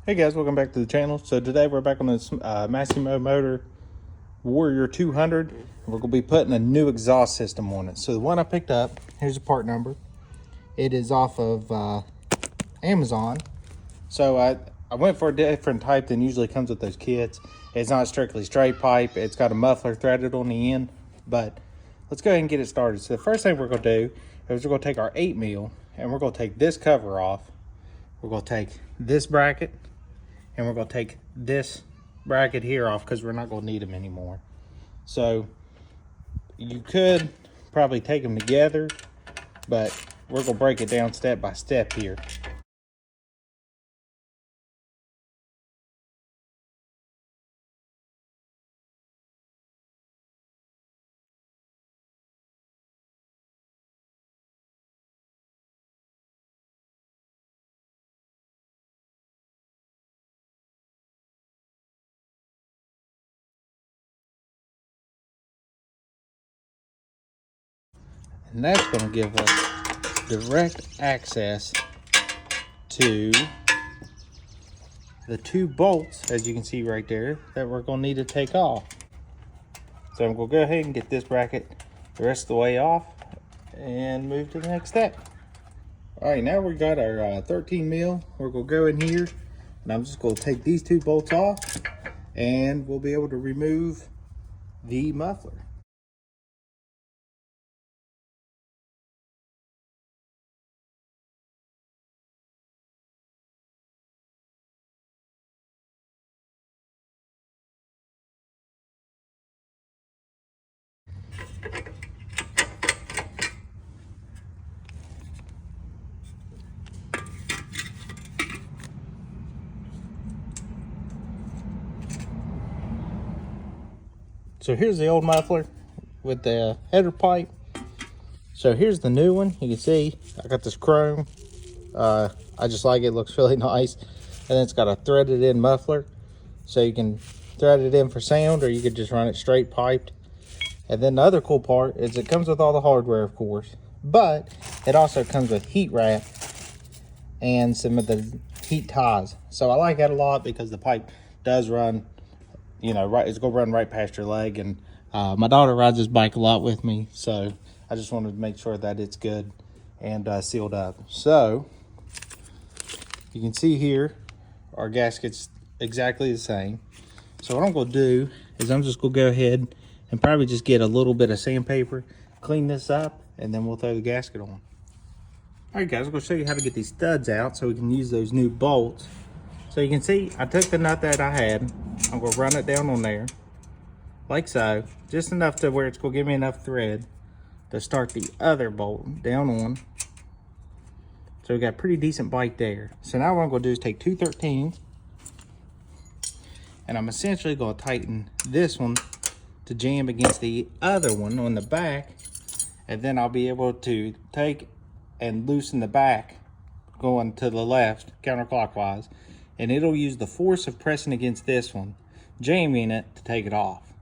Hey guys, welcome back to the channel. So today we're back on this Massimo Warrior 200. We're going to be putting a new exhaust system on it. So the one I picked up, here's the part number. It is off of Amazon. So I went for a different type than usually comes with those kits. It's not strictly straight pipe. It's got a muffler threaded on the end. But let's go ahead and get it started. So the first thing we're going to do is we're going to take our 8 mil and we're going to take this cover off. We're going to take this bracket. And we're going to take this bracket here off because we're not going to need them anymore. So you could probably take them together, but we're going to break it down step by step here. And that's going to give us direct access to the 2 bolts, as you can see right there, that we're going to need to take off. So I'm going to go ahead and get this bracket the rest of the way off and move to the next step. All right, now we got our 13 mil. We're going to go in here and I'm just going to take these 2 bolts off and we'll be able to remove the muffler. So here's the old muffler with the header pipe. So here's the new one. You can see I got this chrome. I just like it. It looks really nice. And then it's got a threaded in muffler. So you can thread it in for sound or you could just run it straight piped. And then the other cool part is it comes with all the hardware, of course. But it also comes with heat wrap and some of the heat ties. So I like that a lot because the pipe does run, you know, right, it's gonna run right past your leg. And my daughter rides this bike a lot with me, so I just wanted to make sure that it's good and sealed up. So you can see here our gasket's exactly the same. So what I'm gonna do is I'm just gonna go ahead and probably just get a little bit of sandpaper, clean this up, and then we'll throw the gasket on. All right guys, I'm gonna show you how to get these studs out so we can use those new bolts. So you can see I took the nut that I had. I'm gonna run it down on there like so, just enough to where it's gonna give me enough thread to start the other bolt down on. So we got a pretty decent bite there. So now what I'm gonna do is take 2 13s and I'm essentially gonna tighten this one to jam against the other one on the back, and then I'll be able to take and loosen the back going to the left counterclockwise, and it'll use the force of pressing against this one, jamming it to take it off.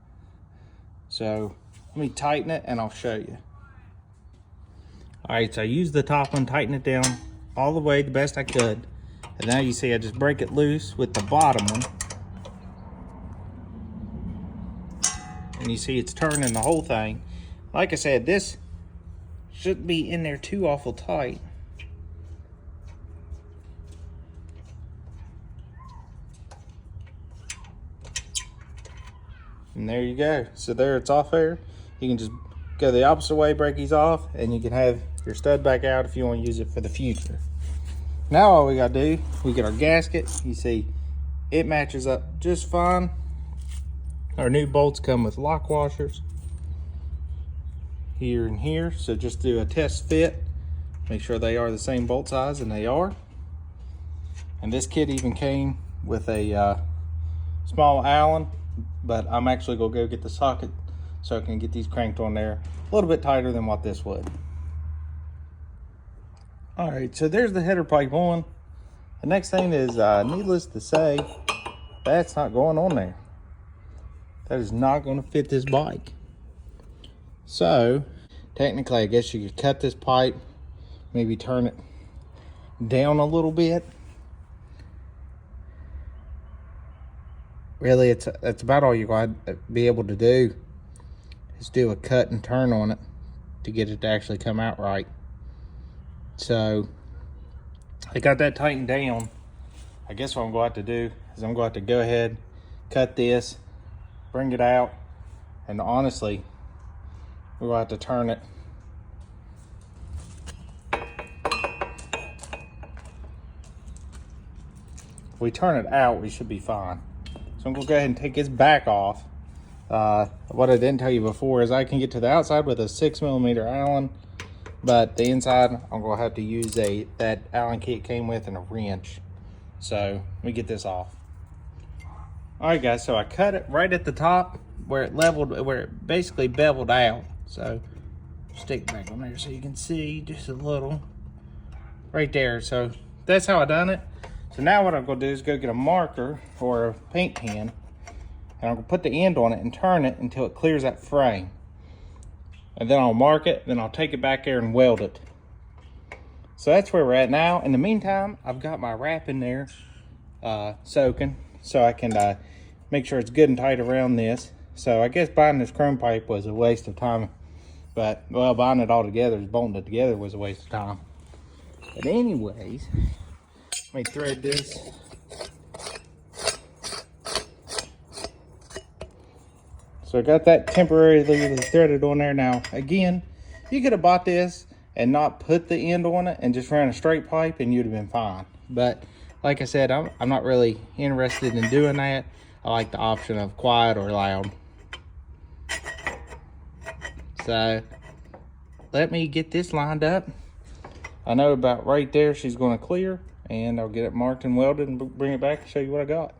So let me tighten it and I'll show you. All right, so I used the top one, tighten it down all the way the best I could. And now you see I just break it loose with the bottom one. And you see it's turning the whole thing. Like I said, this shouldn't be in there too awful tight. And there you go. So there, it's off there. You can just go the opposite way, break these off, and you can have your stud back out if you want to use it for the future. Now all we gotta do, we get our gasket. You see it matches up just fine. Our new bolts come with lock washers here and here. So just do a test fit. Make sure they are the same bolt size, and they are. And this kit even came with a small Allen, but I'm actually gonna go get the socket so I can get these cranked on there a little bit tighter than what this would. All right, so there's the header pipe on. The next thing is, needless to say, that's not going on there. That is not gonna fit this bike. So technically, I guess you could cut this pipe, maybe turn it down a little bit really that's about all you're going to be able to do, is do a cut and turn on it to get it to actually come out right. So I got that tightened down. I guess what I'm going to have to do is I'm going to have to go ahead, cut this, bring it out, and honestly, we're going to have to turn it. If we turn it out, we should be fine. So I'm going to go ahead and take this back off. What I didn't tell you before is I can get to the outside with a 6mm Allen, but the inside I'm going to have to use that Allen key it came with and a wrench. So let me get this off. All right, guys, so I cut it right at the top where it basically beveled out. So stick it back on there so you can see just a little right there. So that's how I done it. So now what I'm going to do is go get a marker or a paint pen, and I'm going to put the end on it and turn it until it clears that frame. And then I'll mark it, then I'll take it back there and weld it. So that's where we're at now. In the meantime, I've got my wrap in there soaking so I can make sure it's good and tight around this. So I guess buying this chrome pipe was a waste of time, but well, buying it all together, bolting it together was a waste of time. But anyways, let me thread this. So I got that temporarily threaded on there. Now, again, you could have bought this and not put the end on it and just ran a straight pipe and you'd have been fine. But like I said, I'm not really interested in doing that. I like the option of quiet or loud. So let me get this lined up. I know about right there she's going to clear, and I'll get it marked and welded and bring it back and show you what I got.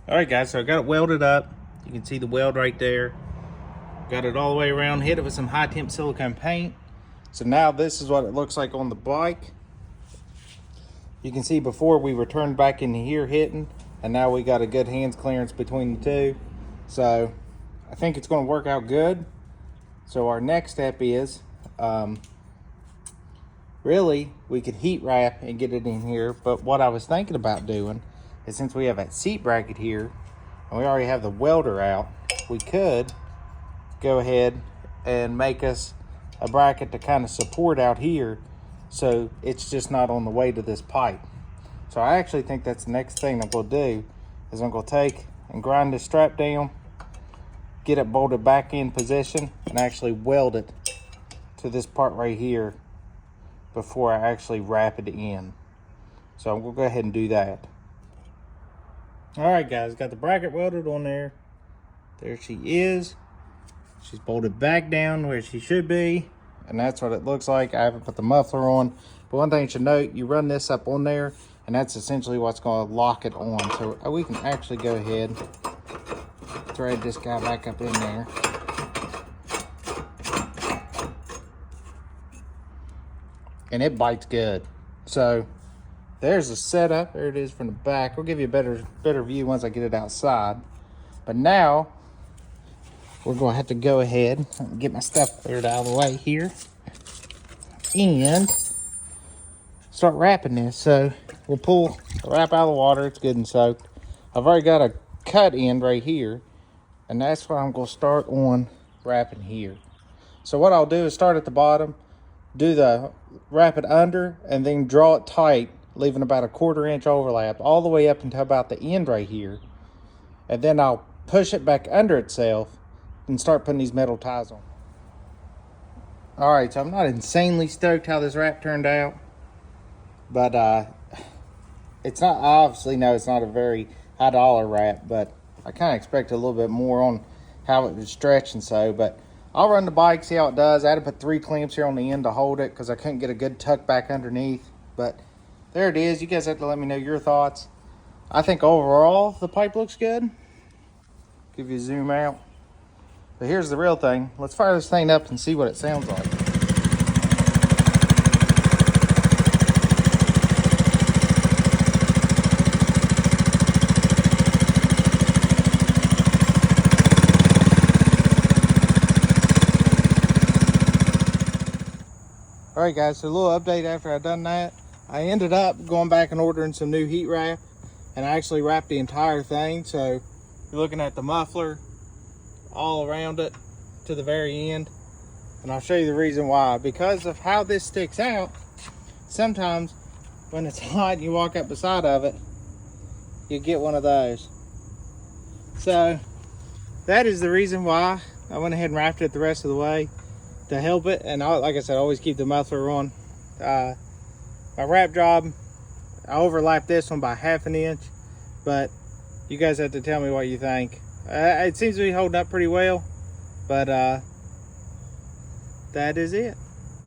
All right, guys, so I got it welded up. You can see the weld right there. Got it all the way around, hit it with some high temp silicone paint. So now this is what it looks like on the bike. You can see before we were turned back into here hitting, and now we got a good hands clearance between the two. So I think it's going to work out good. So our next step is, really, we could heat wrap and get it in here. But what I was thinking about doing is, since we have that seat bracket here, and we already have the welder out, we could go ahead and make us a bracket to kind of support out here, so it's just not on the way to this pipe. So I actually think that's the next thing I'm going to do, is I'm going to take and grind this strap down, get it bolted back in position, and actually weld it to this part right here before I actually wrap it in. So I'm going to go ahead and do that. All right, guys, got the bracket welded on there. There she is. She's bolted back down where she should be, and that's what it looks like. I haven't put the muffler on, but one thing you should note, you run this up on there, and that's essentially what's going to lock it on. So we can actually go ahead, thread this guy back up in there. And it bites good. So there's the setup. There it is from the back. We'll give you a better view once I get it outside. But now we're going to have to go ahead and get my stuff cleared out of the way here and start wrapping this. So we'll pull the wrap out of the water. It's good and soaked. I've already got a cut end right here, and that's why I'm going to start on wrapping here. So what I'll do is start at the bottom, wrap it under, and then draw it tight, leaving about a 1/4 inch overlap all the way up until about the end right here. And then I'll push it back under itself and start putting these metal ties on. All right, so I'm not insanely stoked how this wrap turned out, but it's not, obviously, no, it's not a very high dollar wrap, but I kind of expected a little bit more on how it would stretch and so. But I'll run the bike, see how it does. I had to put 3 clamps here on the end to hold it because I couldn't get a good tuck back underneath. But there it is. You guys have to let me know your thoughts. I think overall the pipe looks good. Give you a zoom out. But here's the real thing. Let's fire this thing up and see what it sounds like. All right, guys, so a little update after I done that. I ended up going back and ordering some new heat wrap. And I actually wrapped the entire thing, so you're looking at the muffler all around it to the very end. And I'll show you the reason why. Because of how this sticks out, sometimes when it's hot and you walk up beside of it, you get one of those. So that is the reason why I went ahead and wrapped it the rest of the way, to help it. And like I said, I always keep the muffler on. My wrap job, I overlapped this one by 1/2 inch, but you guys have to tell me what you think. It seems to be holding up pretty well, but that is it.